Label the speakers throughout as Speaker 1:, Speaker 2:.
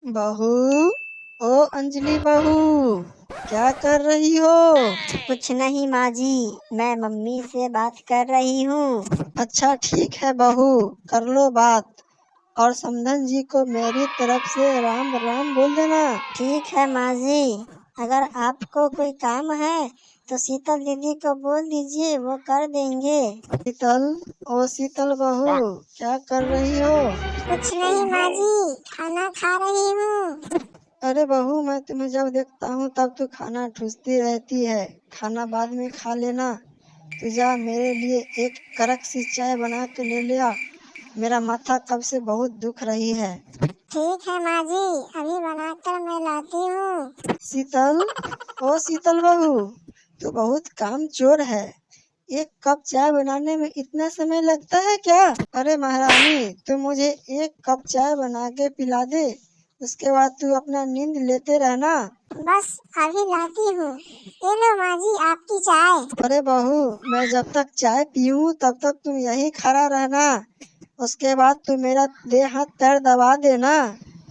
Speaker 1: बहू, ओ अंजलि बहू, क्या कर रही हो?
Speaker 2: कुछ नहीं माँ जी, मैं मम्मी से बात कर रही हूँ।
Speaker 1: अच्छा ठीक है बहू, कर लो बात। और समधन जी को मेरी तरफ से राम राम बोल देना।
Speaker 2: ठीक है माँ जी। अगर आपको कोई काम है तो शीतल दीदी को बोल दीजिए, वो कर देंगे।
Speaker 1: शीतल, ओ शीतल बहू, क्या कर रही हो?
Speaker 2: कुछ नहीं माँ जी, खाना खा रही हूँ।
Speaker 1: अरे बहू, मैं तुम्हें जब देखता हूँ तब तू खाना ठूसती रहती है। खाना बाद में खा लेना। तू जा, मेरे लिए एक कड़क सी चाय बना के ले आ। मेरा माथा कब से बहुत दुख रही है।
Speaker 2: ठीक है माँ जी, अभी बनाकर मैं लाती हूँ।
Speaker 1: शीतल, ओ शीतल बहू, तू बहुत कामचोर है। एक कप चाय बनाने में इतना समय लगता है क्या? अरे महारानी, तू मुझे एक कप चाय बना के पिला दे, उसके बाद तू अपना नींद लेते रहना।
Speaker 2: बस अभी लाती हूँ। ये लो माँ जी, आपकी चाय।
Speaker 1: अरे बहू, मैं जब तक चाय पीऊँ तब तक तुम यहीं खड़ा रहना। उसके बाद तू मेरा देह हाथ पैर दबा देना।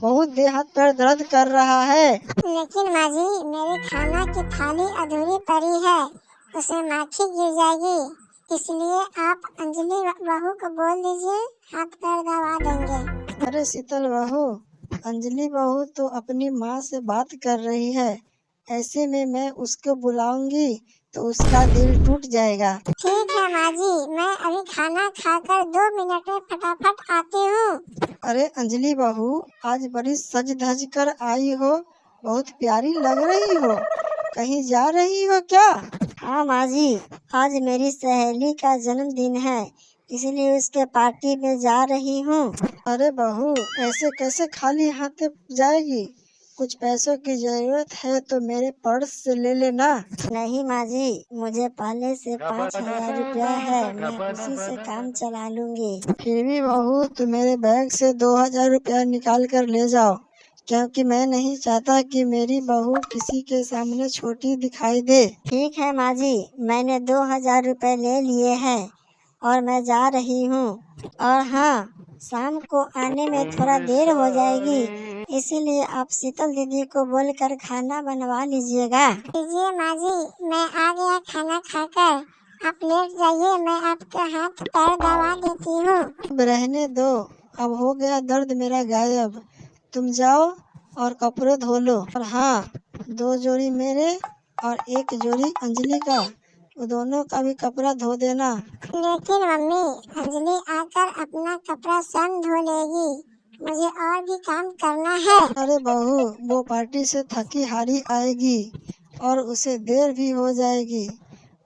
Speaker 1: बहुत देह हाथ पैर दर्द कर रहा है।
Speaker 2: लेकिन माँ जी, मेरे खाना की थाली अधूरी पड़ी है, उसमें माखी गिर जाएगी। इसलिए आप अंजलि बहू को बोल दीजिए, हाथ पैर दबा देंगे।
Speaker 1: अरे शीतल बहू, अंजलि बहू तो अपनी माँ से बात कर रही है। ऐसे में मैं उसको बुलाऊंगी तो उसका दिल टूट जाएगा।
Speaker 2: ठीक है माँ जी, मैं अभी खाना खाकर 2 मिनट में फटाफट आती हूँ।
Speaker 1: अरे अंजलि बहू, आज बड़ी सज धज कर आई हो, बहुत प्यारी लग रही हो। कहीं जा रही हो क्या?
Speaker 2: हाँ माँ जी, आज मेरी सहेली का जन्मदिन है, इसलिए उसके पार्टी में जा रही हूँ।
Speaker 1: अरे बहू, ऐसे कैसे खाली हाथ जाएगी? कुछ पैसों की जरूरत है तो मेरे पर्स से ले लेना।
Speaker 2: नहीं माँ जी, मुझे पहले से 5,000 रुपया है, मैं उसी से काम चला लूंगी।
Speaker 1: फिर भी बहू, तुम मेरे बैग से 2,000 रुपया निकाल कर ले जाओ, क्योंकि मैं नहीं चाहता कि मेरी बहू किसी के सामने छोटी दिखाई दे।
Speaker 2: ठीक है माँ जी, मैंने 2,000 रुपये ले लिए हैं और मैं जा रही हूँ। और हाँ, शाम को आने में थोड़ा देर हो जाएगी, इसीलिए आप शीतल दीदी को बोलकर खाना बनवा लीजिएगा। लीजिए माँ जी, मैं आ गया खाना खाकर। आप लेट जाइए, मैं आपके हाथ पैर दबा देती हूँ।
Speaker 1: अब रहने दो, अब हो गया दर्द मेरा गायब। तुम जाओ और कपड़े धो लो। और हाँ, 2 जोड़ी मेरे और 1 जोड़ी अंजलि का, वो दोनों का भी कपड़ा धो देना।
Speaker 2: लेकिन मम्मी, अंजलि आकर अपना कपड़ा स्वयं धो लेगी, मुझे और भी काम करना है।
Speaker 1: अरे बहू, वो पार्टी से थकी हारी आएगी और उसे देर भी हो जाएगी।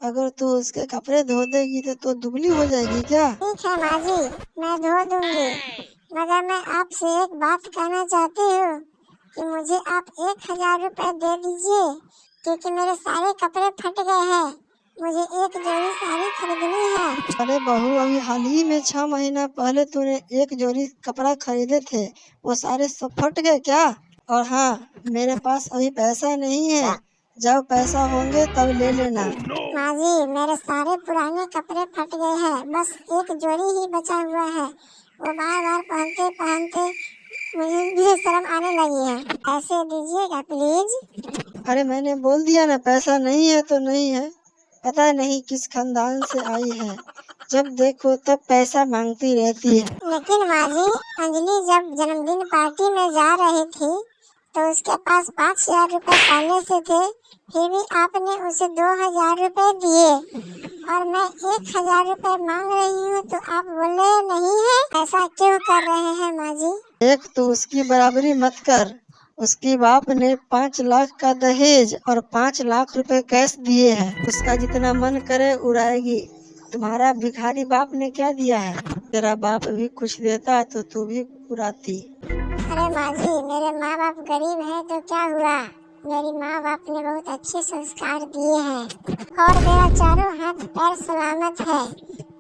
Speaker 1: अगर तू उसके कपड़े धो देगी तो दुबली हो जाएगी क्या?
Speaker 2: ठीक है माँ जी, मैं धो दूंगी, मगर मैं आपसे एक बात कहना चाहती हूँ कि मुझे आप 1,000 रुपए दे दीजिए, क्योंकि मेरे सारे कपड़े फट गए हैं, मुझे एक जोड़ी साड़ी खरीदनी है।
Speaker 1: अरे बहू, अभी हाल ही में 6 महीना पहले तूने 1 जोड़ी कपड़ा खरीदे थे, वो सारे सब फट गए क्या? और हाँ, मेरे पास अभी पैसा नहीं है, जब पैसा होंगे तब ले लेना।
Speaker 2: माँ जी, मेरे सारे पुराने कपड़े फट गए हैं, बस एक जोड़ी ही बचा हुआ है, वो बार बार पहनते पहनते मुझे भी शर्म आने लगी है, ऐसे दीजिएगा प्लीज।
Speaker 1: अरे मैंने बोल दिया ना, पैसा नहीं है तो नहीं है। पता नहीं किस खानदान से आई है, जब देखो तब पैसा मांगती रहती है।
Speaker 2: लेकिन माँ जी, अंजलि जब जन्मदिन पार्टी में जा रही थी तो उसके पास 5,000 रुपए पहले से थे, फिर भी आपने उसे 2,000 रुपए दिए और मैं 1,000 रुपए मांग रही हूँ तो आप बोले नहीं है। ऐसा क्यों कर रहे हैं माँ जी?
Speaker 1: एक तो उसकी बराबरी मत कर। उसके बाप ने 5 लाख का दहेज और 5 लाख रुपए कैश दिए हैं, उसका जितना मन करे उड़ाएगी। तुम्हारा भिखारी बाप ने क्या दिया है? तेरा बाप भी कुछ देता तो तू भी उड़ाती।
Speaker 2: अरे माँ जी, मेरे माँ बाप गरीब हैं तो क्या हुआ, मेरी माँ बाप ने बहुत अच्छे संस्कार दिए हैं और मेरा चारों हाथ पैर सलामत है।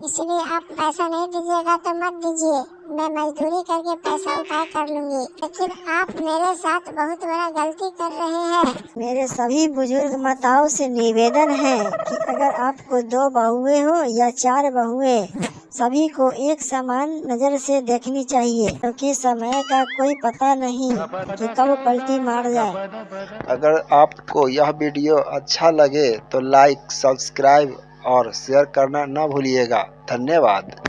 Speaker 2: इसलिए आप पैसा नहीं दीजिएगा तो मत दीजिए, मैं मजदूरी करके पैसा उठाए कर लूंगी। लेकिन आप मेरे साथ बहुत बड़ा गलती कर रहे हैं।
Speaker 1: मेरे सभी बुजुर्ग माताओं से निवेदन है कि अगर आपको 2 बहुएं हो या 4 बहुएं, सभी को एक समान नजर से देखनी चाहिए, क्योंकि समय का कोई पता नहीं कि कब पलटी मार जाए।
Speaker 3: अगर आपको यह वीडियो अच्छा लगे तो लाइक, सब्सक्राइब और शेयर करना न भूलिएगा। धन्यवाद।